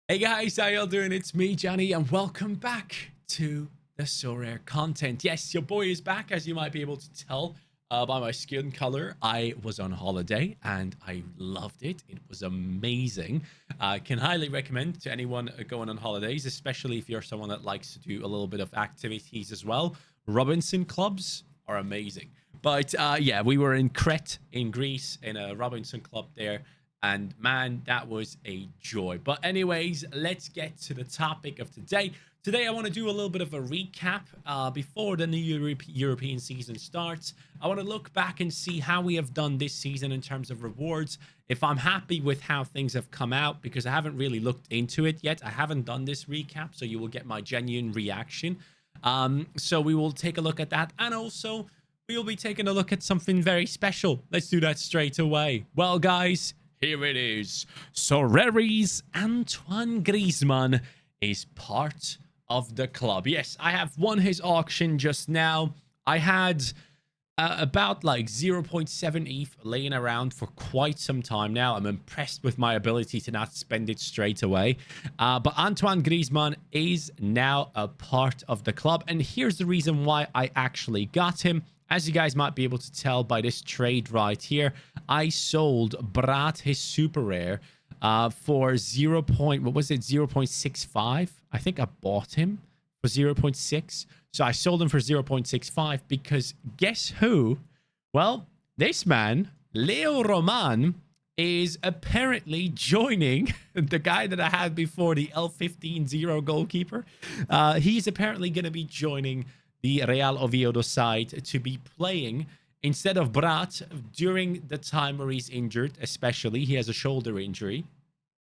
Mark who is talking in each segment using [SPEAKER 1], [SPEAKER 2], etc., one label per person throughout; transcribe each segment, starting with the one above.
[SPEAKER 1] Hey guys, how y'all doing? It's me, Johnny, and welcome back to the Sorare content. Yes, your boy is back, as you might be able to tell by my skin color. I was on holiday and I loved it. It was amazing. I can highly recommend to anyone going on holidays, especially if you're someone that likes to do a little bit of activities as well. Robinson clubs are amazing. But yeah, we were in Crete in Greece in a Robinson club there, and man, that was a joy. But anyways, let's get to the topic of today. Today, I want to do a little bit of a recap before the new European season starts. I want to look back and see how we have done this season in terms of rewards. If I'm happy with how things have come out, because I haven't really looked into it yet. I haven't done this recap, so you will get my genuine reaction. So we will take a look at that. And also, we will be taking a look at something very special. Let's do that straight away. Well, guys, here it is. Soraries Antoine Griezmann is part of the club. Yes, I have won his auction just now. I had about like 0.7 ETH laying around for quite some time now. I'm impressed with my ability to not spend it straight away. But Antoine Griezmann is now a part of the club. And here's the reason why I actually got him. As you guys might be able to tell by this trade right here, I sold Brat his super rare for 0. What was it? 0.65. I think I bought him for 0.6. So I sold him for 0.65 because guess who? Well, this man, Leo Roman, is apparently joining the guy that I had before, the L15-0 goalkeeper. He's apparently going to be joining the Real Oviedo side to be playing instead of Brat during the time where he's injured, especially. He has a shoulder injury.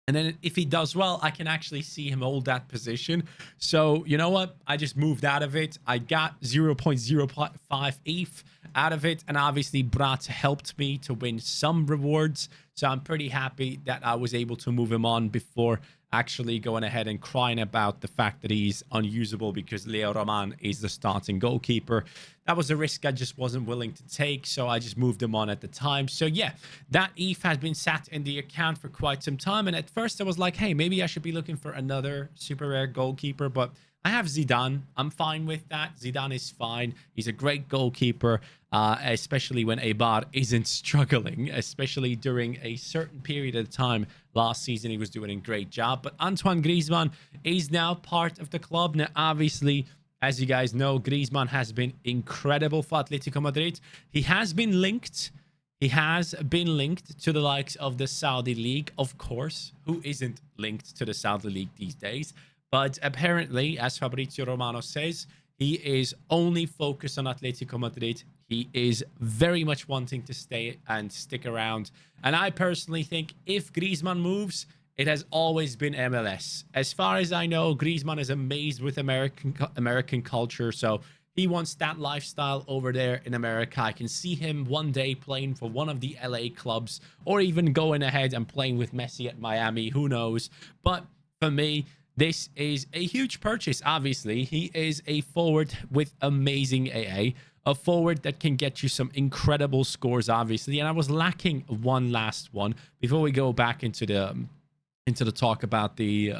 [SPEAKER 1] And then if he does well, I can actually see him hold that position. So, you know what? I just moved out of it. I got 0.05 ETH out of it. And obviously, Brat helped me to win some rewards. So I'm pretty happy that I was able to move him on before actually going ahead and crying about the fact that he's unusable because Leo Roman is the starting goalkeeper. That was a risk I just wasn't willing to take, so I just moved him on at the time. So yeah, that ETH has been sat in the account for quite some time, and at first I was like, hey, maybe I should be looking for another super rare goalkeeper, but I have Zidane. I'm fine with that. Zidane is fine. He's a great goalkeeper, especially when Eibar isn't struggling, especially during a certain period of time. Last season, he was doing a great job. But Antoine Griezmann is now part of the club. Now, obviously, as you guys know, Griezmann has been incredible for Atletico Madrid. He has been linked. He has been linked to the likes of the Saudi League, of course. Who isn't linked to the Saudi League these days? But apparently, as Fabrizio Romano says, he is only focused on Atletico Madrid. He is very much wanting to stay and stick around. And I personally think if Griezmann moves, it has always been MLS. As far as I know, Griezmann is amazed with American culture. So he wants that lifestyle over there in America. I can see him one day playing for one of the LA clubs or even going ahead and playing with Messi at Miami. Who knows? But for me, this is a huge purchase, obviously. He is a forward with amazing a forward that can get you some incredible scores, obviously. And I was lacking one last one before we go back into the talk about the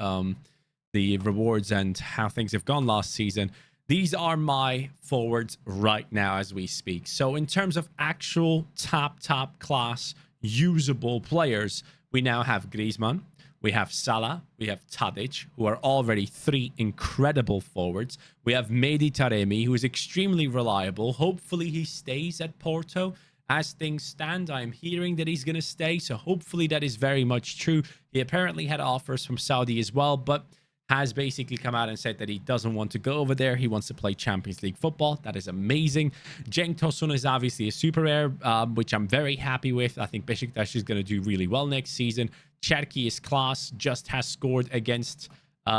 [SPEAKER 1] rewards and how things have gone last season. These are my forwards right now as we speak. So in terms of actual top class usable players, we now have Griezmann. We have Salah, we have Tadic, who are already three incredible forwards. We have Mehdi Taremi, who is extremely reliable. Hopefully he stays at Porto. As things stand, I'm hearing that he's going to stay, so hopefully that is very much true. He apparently had offers from Saudi as well, but has basically come out and said that he doesn't want to go over there. He wants to play Champions League football. That is amazing. Cenk Tosun is obviously a super rare, which I'm very happy with. I think Besiktas is going to do really well next season. Cherki is class, just has scored against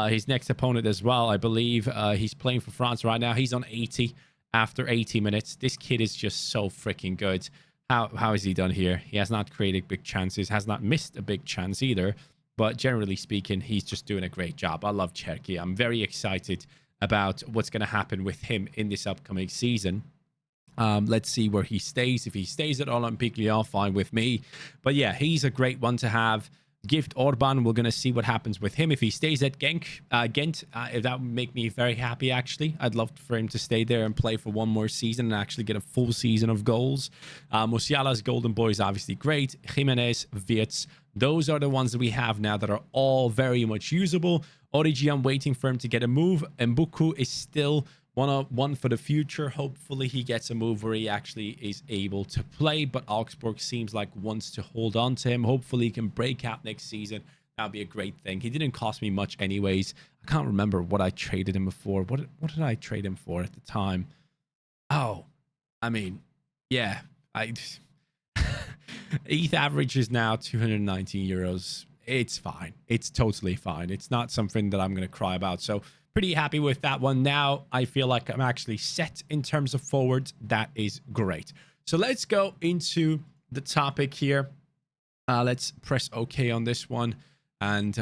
[SPEAKER 1] his next opponent as well. I believe he's playing for France right now. He's on 80 after 80 minutes. This kid is just so freaking good. How has he done here? He has not created big chances, has not missed a big chance either. But generally speaking, he's just doing a great job. I love Cherki. I'm very excited about what's going to happen with him in this upcoming season. Let's see where he stays. If he stays at Olympique Lyon, fine with me. But yeah, he's a great one to have. Gift Orban, we're going to see what happens with him. If he stays at Ghent, that would make me very happy, actually. I'd love for him to stay there and play for one more season and actually get a full season of goals. Musiala's Golden Boy is obviously great. Jimenez, Wirtz, those are the ones that we have now that are all very much usable. Origi, I'm waiting for him to get a move. Mbuku is still one for the future. Hopefully he gets a move where he actually is able to play, but Augsburg seems like wants to hold on to him. Hopefully he can break out next season. That'd be a great thing. He didn't cost me much anyways. I can't remember what I traded him for. What did I trade him for at the time? Oh, I mean, yeah, ETH average is now 219 euros. It's fine. It's totally fine. It's not something that I'm going to cry about. So pretty happy with that one. Now I feel like I'm actually set in terms of forwards. That is great. So let's go into the topic here. Let's press OK on this one. And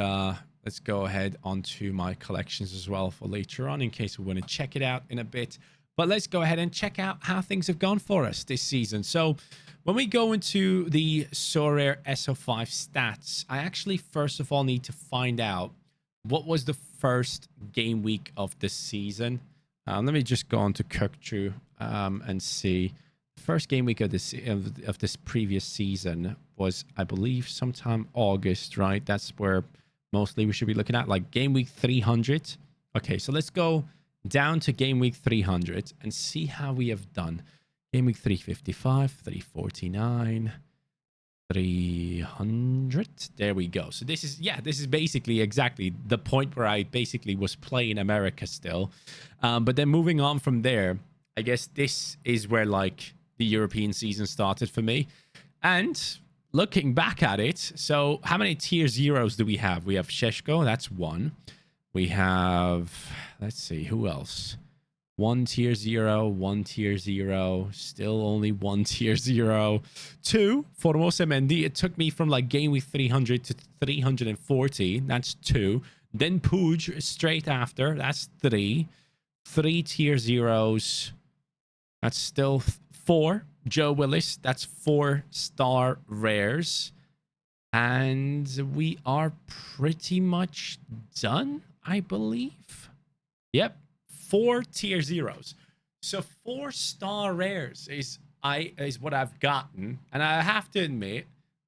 [SPEAKER 1] let's go ahead onto my collections as well for later on in case we want to check it out in a bit. But let's go ahead and check out how things have gone for us this season. So when we go into the Sorare SO5 stats, I actually first of all need to find out what was the first game week of this season. Let me just go on to Kirktrue and see. First game week of this previous season was, I believe, sometime August, right? That's where mostly we should be looking at, like game week 300. Okay, so let's go down to game week 300 and see how we have done. Game week 355, 349, 300. There we go. So this is basically exactly the point where I basically was playing America still. But then moving on from there, I guess this is where like the European season started for me. And looking back at it, so how many tier zeros do we have? We have Sheshko, that's one. We have, let's see, who else? One tier 0, one tier 0, still only one tier 0. 2, Formosa Mendy. It took me from like game week 300 to 340. That's 2. Then Puig straight after. That's 3. 3 tier 0s. That's still 4. Joe Willis. That's 4 star rares. And we are pretty much done, I believe. Yep. 4 tier 0s. So 4 star rares is what I've gotten. And I have to admit,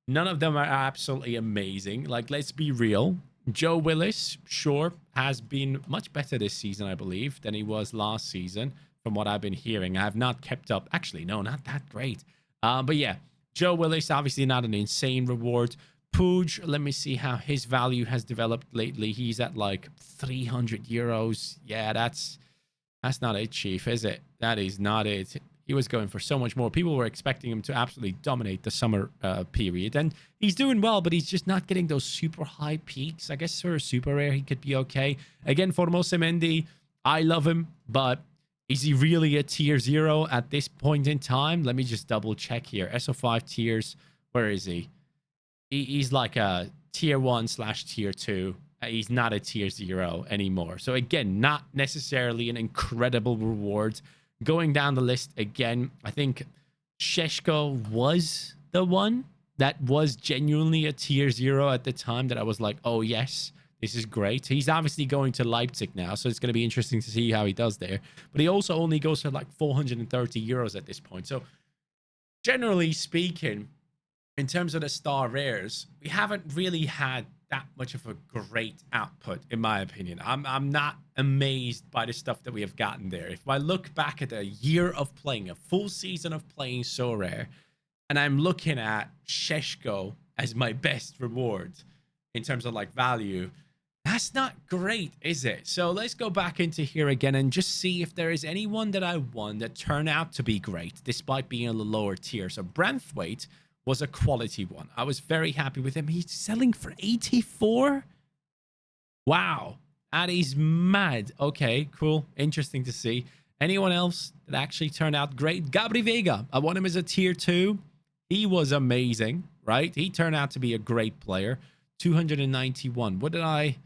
[SPEAKER 1] none of them are absolutely amazing. Like, let's be real. Joe Willis, sure, has been much better this season, I believe, than he was last season, from what I've been hearing. I have not kept up. Actually, no, not that great. But yeah, Joe Willis, obviously not an insane reward. Puig, let me see how his value has developed lately. He's at like 300 euros. Yeah, that's not it, Chief, is it? That is not it. He was going for so much more. People were expecting him to absolutely dominate the summer period. And he's doing well, but he's just not getting those super high peaks. I guess for a super rare, he could be okay. Again, Formosa Mendy, I love him, but is he really a tier 0 at this point in time? Let me just double check here. SO5 tiers, where is he? He's like a tier 1/tier 2. He's not a tier 0 anymore. So again, not necessarily an incredible reward. Going down the list again, I think Sheshko was the one that was genuinely a tier 0 at the time that I was like, oh yes, this is great. He's obviously going to Leipzig now, so it's going to be interesting to see how he does there. But he also only goes for like 430 euros at this point. So generally speaking, in terms of the star rares, we haven't really had that much of a great output, in my opinion. I'm not amazed by the stuff that we have gotten there. If I look back at a year of playing, a full season of playing Sorare, and I'm looking at Sheshko as my best reward in terms of like value, that's not great, is it? So let's go back into here again and just see if there is anyone that I won that turned out to be great, despite being on the lower tier. So Branthwaite was a quality one. I was very happy with him. He's selling for 84. Wow, that is mad. Okay, cool. Interesting to see. Anyone else that actually turned out great? Gabri Vega. I won him as a tier 2. He was amazing, right? He turned out to be a great player. 291. What did I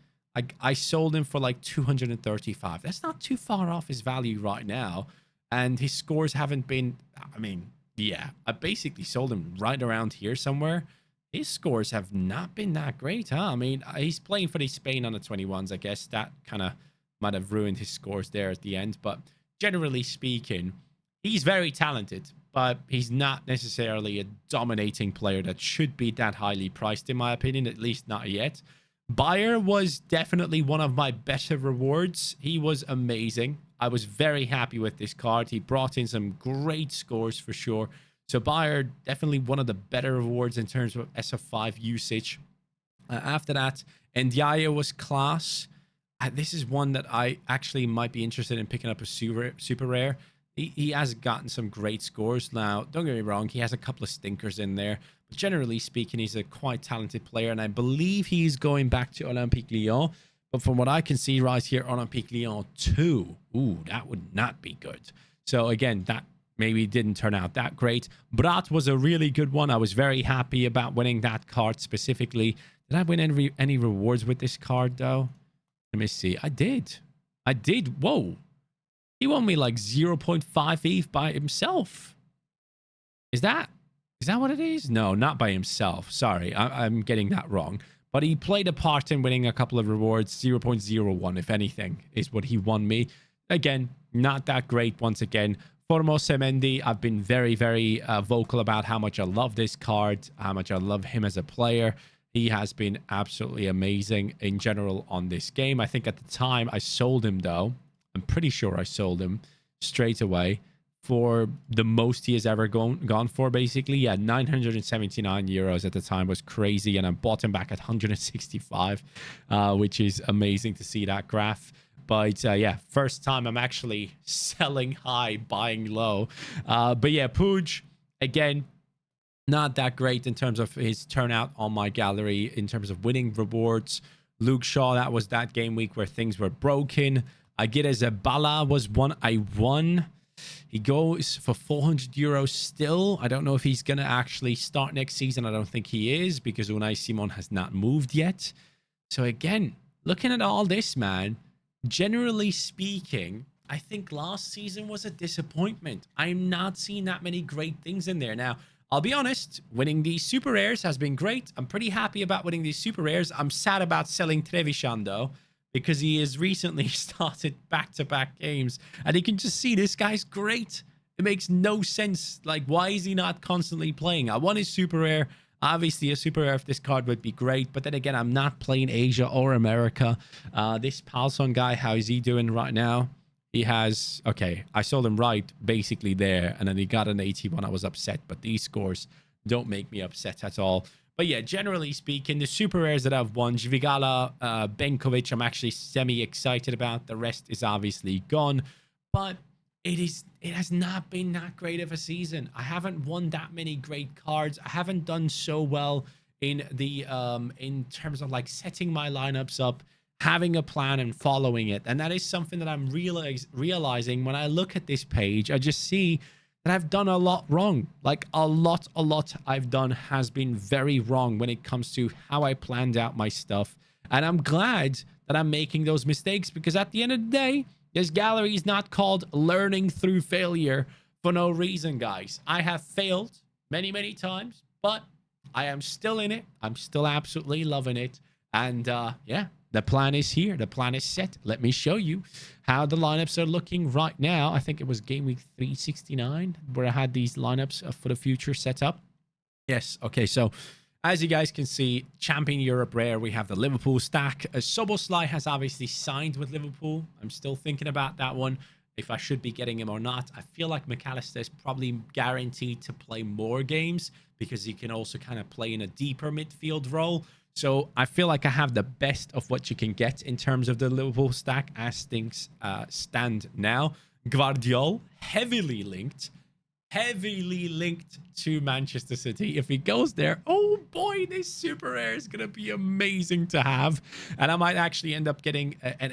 [SPEAKER 1] sold him for like 235. That's not too far off his value right now. And his scores haven't been, I mean, yeah, I basically sold him right around here somewhere. his scores have not been that great, huh? I mean, he's playing for the Spain under 21s. I guess that kind of might have ruined his scores there at the end. But generally speaking, he's very talented, but he's not necessarily a dominating player that should be that highly priced, in my opinion, at least not yet. Bayer was definitely one of my better rewards. He was amazing. I was very happy with this card. He brought in some great scores for sure. So Bayer, definitely one of the better rewards in terms of SF5 usage. After that, Ndiaye was class. This is one that I actually might be interested in picking up a super rare. He has gotten some great scores. Now, don't get me wrong, he has a couple of stinkers in there. But generally speaking, he's a quite talented player. And I believe he's going back to Olympique Lyon. But from what I can see right here, Olympique Lyon 2. Ooh, that would not be good. So again, that maybe didn't turn out that great. Brat was a really good one. I was very happy about winning that card specifically. Did I win any rewards with this card, though? Let me see. I did. Whoa. He won me like 0.5 ETH by himself. Is that what it is? No, not by himself. Sorry, I'm getting that wrong. But he played a part in winning a couple of rewards. 0.01, if anything, is what he won me. Again, not that great once again. Formos Semendi, I've been very, very vocal about how much I love this card, how much I love him as a player. He has been absolutely amazing in general on this game. I think at the time I sold him, though. I'm pretty sure I sold him straight away for the most he has ever gone for, basically. Yeah, 979 euros at the time was crazy, and I bought him back at 165, which is amazing to see that graph. But yeah, first time I'm actually selling high, buying low. But yeah, Puig, again, not that great in terms of his turnout on my gallery, in terms of winning rewards. Luke Shaw, that was that game week where things were broken. Aguirre Zabala was one I won. He goes for 400 euros still. I don't know if he's going to actually start next season. I don't think he is, because Unai Simon has not moved yet. So again, looking at all this, man, generally speaking, I think last season was a disappointment. I'm not seeing that many great things in there. Now, I'll be honest, winning these super rares has been great. I'm pretty happy about winning these super rares. I'm sad about selling Trevisan, though, because he has recently started back-to-back games. And you can just see this guy's great. It makes no sense. Like, why is he not constantly playing? I want his super rare. Obviously, a super rare of this card would be great. But then again, I'm not playing Asia or America. This Palson guy, how is he doing right now? He has... Okay, I sold him right basically there. And then he got an 81. I was upset. But these scores don't make me upset at all. But yeah, generally speaking, the super rares that I've won, Zvigala, Benkovic, I'm actually semi-excited about. The rest is obviously gone. But it has not been that great of a season. I haven't won that many great cards. I haven't done so well in the in terms of like setting my lineups up, having a plan and following it. And that is something that I'm realizing when I look at this page. I just see that I've done a lot wrong. Like a lot I've done has been very wrong when it comes to how I planned out my stuff. And I'm glad that I'm making those mistakes, because at the end of the day, this gallery is not called learning through failure for no reason, guys. I have failed many, many times, but I am still in it. I'm still absolutely loving it. And yeah, the plan is here. The plan is set. Let me show you how the lineups are looking right now. I think it was game week 369 where I had these lineups for the future set up. Yes. Okay. So as you guys can see, Champion Europe rare, we have the Liverpool stack. Soboslai has obviously signed with Liverpool. I'm still thinking about that one, if I should be getting him or not. I feel like McAllister is probably guaranteed to play more games, because he can also kind of play in a deeper midfield role. So I feel like I have the best of what you can get in terms of the Liverpool stack as things stand now. Guardiol, heavily linked to Manchester City. If he goes there, oh boy, this super rare is going to be amazing to have. And I might actually end up getting an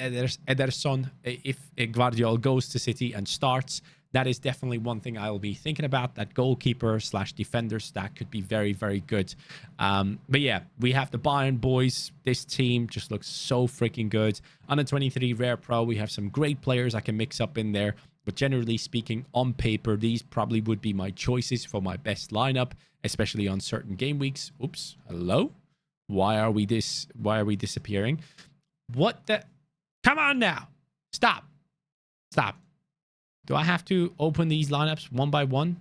[SPEAKER 1] Ederson if Guardiol goes to City and starts. That is definitely one thing I'll be thinking about. That goalkeeper / defender stack could be very, very good. But yeah, we have the Bayern boys. This team just looks so freaking good. Under 23 Rare Pro, we have some great players I can mix up in there. But generally speaking, on paper, these probably would be my choices for my best lineup, especially on certain game weeks. Oops, hello? Why are we disappearing? What the? Come on now. Stop. Stop. Do I have to open these lineups one by one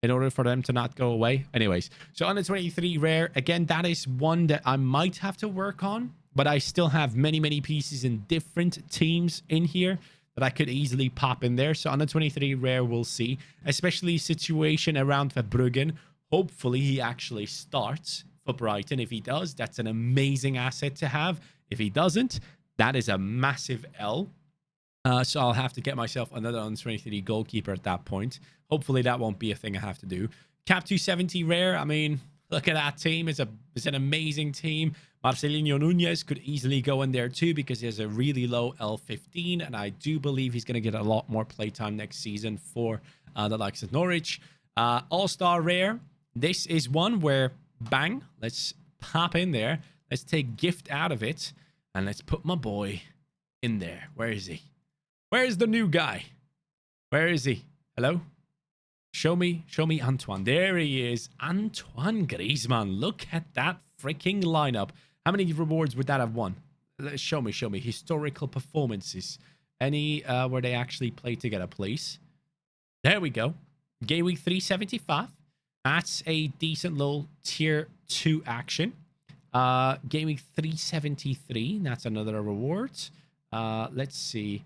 [SPEAKER 1] in order for them to not go away? Anyways, so on the 23 rare, again, that is one that I might have to work on, but I still have many, many pieces in different teams in here that I could easily pop in there. So on the 23 rare, we'll see, especially situation around Verbruggen. Hopefully he actually starts for Brighton. If he does, that's an amazing asset to have. If he doesn't, that is a massive L. So I'll have to get myself another on 23 goalkeeper at that point. Hopefully that won't be a thing I have to do. Cap 270 rare. I mean, look at that team. It's an amazing team. Marcelinho Nunez could easily go in there too because he has a really low L15. And I do believe he's going to get a lot more playtime next season for the likes of Norwich. All-Star rare. This is one where, bang, let's pop in there. Let's take gift out of it. And let's put my boy in there. Where is he? Where's the new guy? Where is he? Hello? Show me Antoine. There he is. Antoine Griezmann. Look at that freaking lineup. How many rewards would that have won? Show me. Historical performances. Any where they actually play together, please. There we go. Game week 375. That's a decent little tier 2 action. Game week 373. That's another reward. Let's see.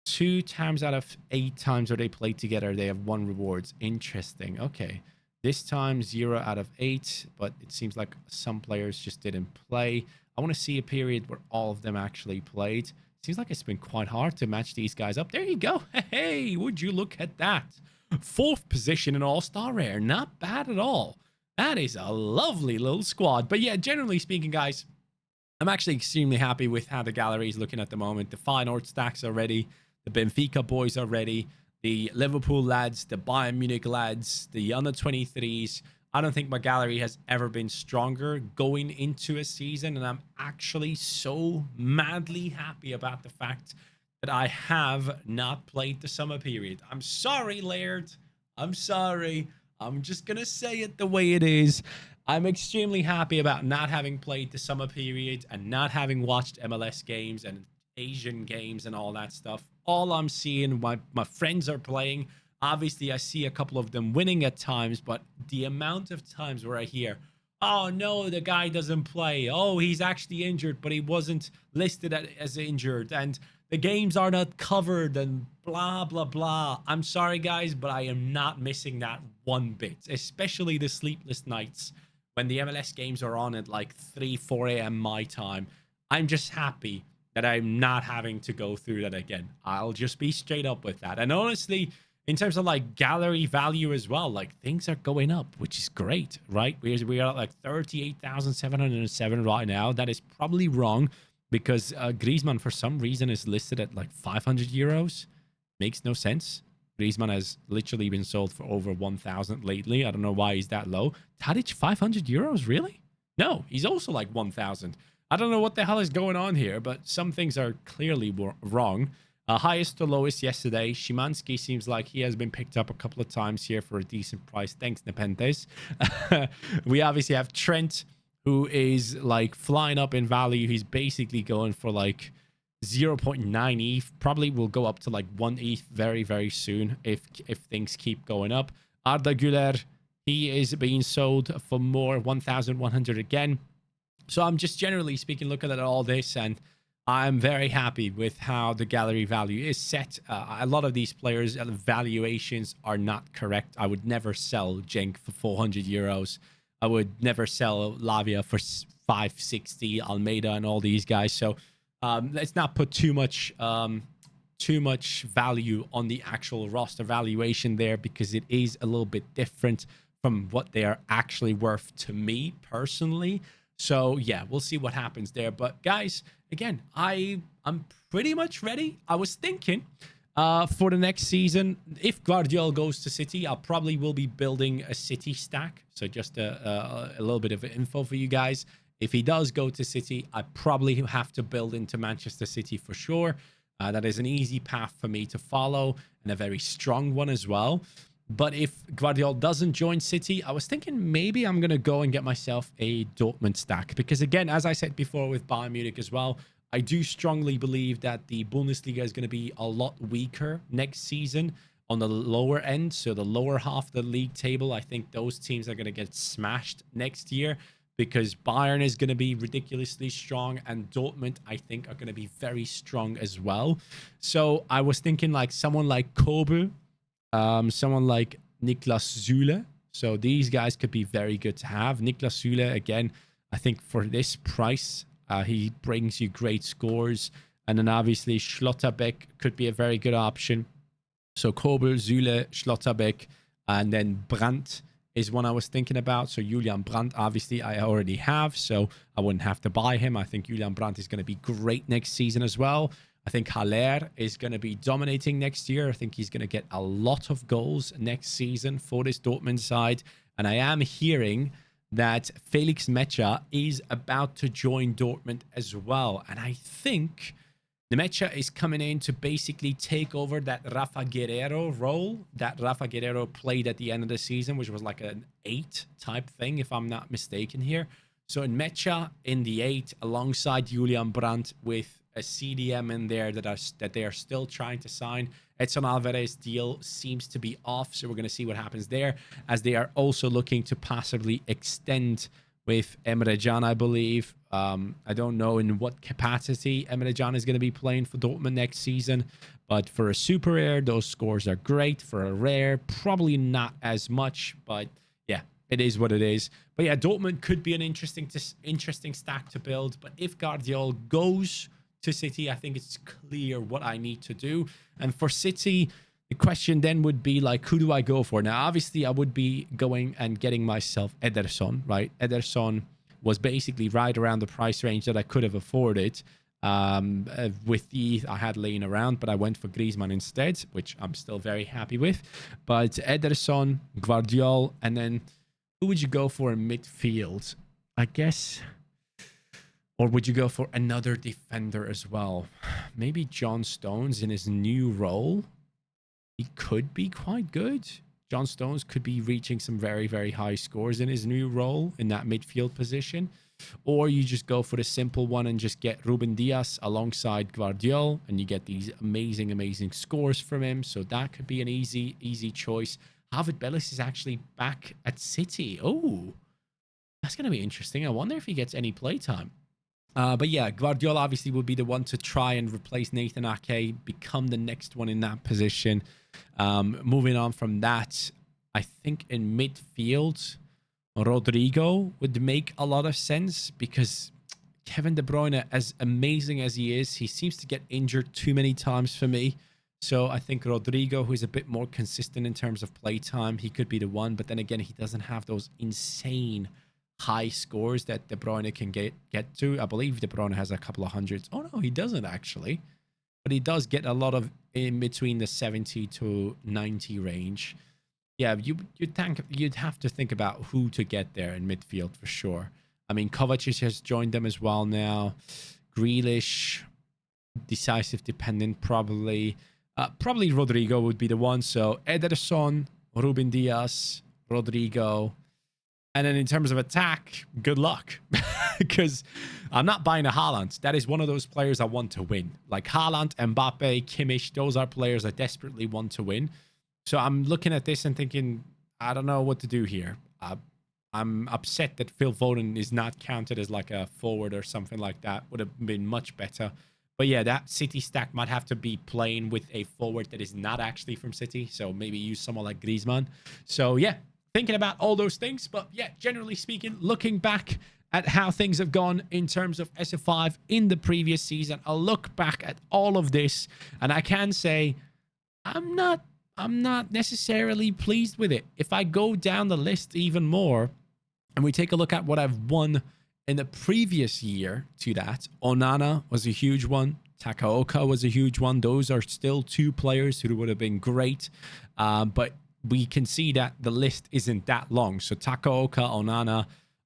[SPEAKER 1] 2 times out of 8 times where they play together, they have 1 rewards. Interesting. Okay. This time 0 out of 8, but it seems like some players just didn't play. I want to see a period where all of them actually played. Seems like it's been quite hard to match these guys up. There you go. Hey, would you look at that? 4th position in All-Star Rare. Not bad at all. That is a lovely little squad. But yeah, generally speaking, guys, I'm actually extremely happy with how the gallery is looking at the moment. The Feyenoord stacks are ready. The Benfica boys are ready. The Liverpool lads, the Bayern Munich lads, the under 23s. I don't think my gallery has ever been stronger going into a season. And I'm actually so madly happy about the fact that I have not played the summer period. I'm sorry, Laird. I'm sorry. I'm just going to say it the way it is. I'm extremely happy about not having played the summer period and not having watched MLS games and Asian games and all that stuff. All I'm seeing, my friends are playing. Obviously, I see a couple of them winning at times, but the amount of times where I hear, oh, no, the guy doesn't play. Oh, he's actually injured, but he wasn't listed as injured. And the games are not covered and blah, blah, blah. I'm sorry, guys, but I am not missing that one bit, especially the sleepless nights when the MLS games are on at like 3, 4 a.m. my time. I'm just happy that I'm not having to go through that again. I'll just be straight up with that. And honestly, in terms of like gallery value as well, like things are going up, which is great, right? We are at like 38,707 right now. That is probably wrong because Griezmann for some reason is listed at like 500 euros. Makes no sense. Griezmann has literally been sold for over 1,000 lately. I don't know why he's that low. Tadic, 500 euros? Really? No, he's also like 1,000. I don't know what the hell is going on here, but some things are clearly wrong. Highest to lowest yesterday. Szymanski seems like he has been picked up a couple of times here for a decent price. Thanks, Nepenthes. We obviously have Trent, who is like flying up in value. He's basically going for like 0.9 ETH. Probably will go up to like 1 ETH very, very soon if things keep going up. Arda Güler, he is being sold for more, 1,100 again. So I'm just generally speaking looking at all this, and I'm very happy with how the gallery value is set. A lot of these players' valuations are not correct. I would never sell Cenk for 400 euros. I would never sell Lavia for 560, Almeida and all these guys. So let's not put too much value on the actual roster valuation there, because it is a little bit different from what they are actually worth to me personally. So yeah, we'll see what happens there. But guys, again, I'm pretty much ready. I was thinking for the next season, if Guardiola goes to City, I probably will be building a City stack. So just a little bit of info for you guys. If he does go to City, I probably have to build into Manchester City for sure. That is an easy path for me to follow and a very strong one as well. But if Guardiola doesn't join City, I was thinking maybe I'm going to go and get myself a Dortmund stack. Because again, as I said before with Bayern Munich as well, I do strongly believe that the Bundesliga is going to be a lot weaker next season on the lower end. So the lower half of the league table, I think those teams are going to get smashed next year because Bayern is going to be ridiculously strong and Dortmund, I think, are going to be very strong as well. So I was thinking like someone like Kobel, someone like Niklas Süle. So these guys could be very good to have. Niklas Süle, again, I think for this price, he brings you great scores. And then obviously Schlotterbeck could be a very good option. So Kobel, Süle, Schlotterbeck, and then Brandt is one I was thinking about. So Julian Brandt, obviously, I already have, so I wouldn't have to buy him. I think Julian Brandt is going to be great next season as well. I think Haller is going to be dominating next year. I think he's going to get a lot of goals next season for this Dortmund side. And I am hearing that Felix Mecha is about to join Dortmund as well. And I think Nemecha is coming in to basically take over that Rafa Guerrero role that Rafa Guerrero played at the end of the season, which was like an 8 type thing, if I'm not mistaken here. So in Mecha in the 8, alongside Julian Brandt with a CDM in there that they are still trying to sign. Edson Alvarez deal seems to be off, so we're going to see what happens there, as they are also looking to possibly extend with Emre Can, I believe. I don't know in what capacity Emre Can is going to be playing for Dortmund next season, but for a super rare, those scores are great. For a rare, probably not as much, but yeah, it is what it is. But yeah, Dortmund could be an interesting stack to build, but if Guardiola goes to City, I think it's clear what I need to do. And for City, the question then would be like, who do I go for? Now, obviously, I would be going and getting myself Ederson, right? Ederson was basically right around the price range that I could have afforded with the I had laying around, but I went for Griezmann instead, which I'm still very happy with. But Ederson, Guardiola, and then who would you go for in midfield? I guess... Or would you go for another defender as well? Maybe John Stones in his new role. He could be quite good. John Stones could be reaching some very, very high scores in his new role in that midfield position. Or you just go for the simple one and just get Ruben Dias alongside Guardiola, and you get these amazing, amazing scores from him. So that could be an easy, easy choice. Harvard Bellis is actually back at City. Oh, that's going to be interesting. I wonder if he gets any playtime. But yeah, Guardiola obviously would be the one to try and replace Nathan Ake, become the next one in that position. Moving on from that, I think in midfield, Rodrigo would make a lot of sense because Kevin De Bruyne, as amazing as he seems to get injured too many times for me. So I think Rodrigo, who is a bit more consistent in terms of playtime, he could be the one. But then again, he doesn't have those insane high scores that De Bruyne can get to. I believe De Bruyne has a couple of hundreds. Oh no, he doesn't actually, but he does get a lot of in between the 70 to 90 range. Yeah, you'd have to think about who to get there in midfield for sure. I mean, Kovacic has joined them as well now. Grealish, decisive dependent probably. Probably Rodrigo would be the one. So Ederson, Ruben Dias, Rodrigo. And then in terms of attack, good luck. Because I'm not buying a Haaland. That is one of those players I want to win. Like Haaland, Mbappe, Kimmich, those are players I desperately want to win. So I'm looking at this and thinking, I don't know what to do here. I'm upset that Phil Foden is not counted as like a forward or something like that. Would have been much better. But yeah, that City stack might have to be playing with a forward that is not actually from City. So maybe use someone like Griezmann. So yeah, thinking about all those things. But yeah, generally speaking, looking back at how things have gone in terms of SF5 in the previous season, I'll look back at all of this and I can say I'm not necessarily pleased with it. If I go down the list even more and we take a look at what I've won in the previous year to that, Onana was a huge one. Takaoka was a huge one. Those are still two players who would have been great. But we can see that the list isn't that long. So Takaoka, Onana,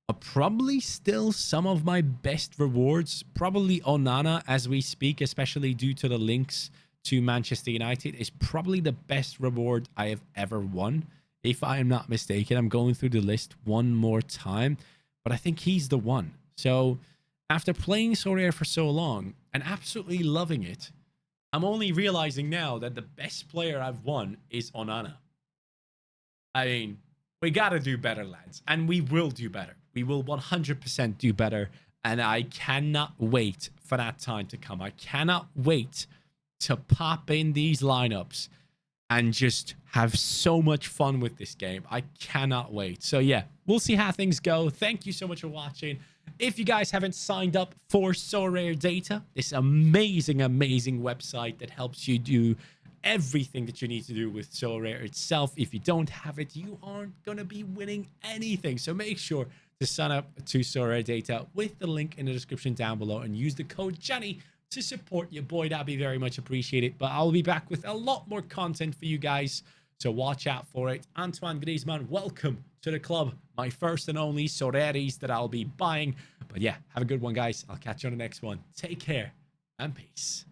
[SPEAKER 1] are probably still some of my best rewards. Probably Onana as we speak, especially due to the links to Manchester United, is probably the best reward I have ever won. If I am not mistaken, I'm going through the list one more time, but I think he's the one. So after playing Sorare for so long and absolutely loving it, I'm only realizing now that the best player I've won is Onana. I mean, we got to do better, lads. And we will do better. We will 100% do better. And I cannot wait for that time to come. I cannot wait to pop in these lineups and just have so much fun with this game. I cannot wait. So yeah, we'll see how things go. Thank you so much for watching. If you guys haven't signed up for Sorare Data, this amazing, amazing website that helps you do everything that you need to do with Sorare itself. If you don't have it, you aren't going to be winning anything. So make sure to sign up to Sorare Data with the link in the description down below and use the code Johnny to support your boy. That'd be very much appreciated. But I'll be back with a lot more content for you guys, so watch out for it. Antoine Griezmann, welcome to the club. My first and only Soraries that I'll be buying. But yeah, have a good one, guys. I'll catch you on the next one. Take care and peace.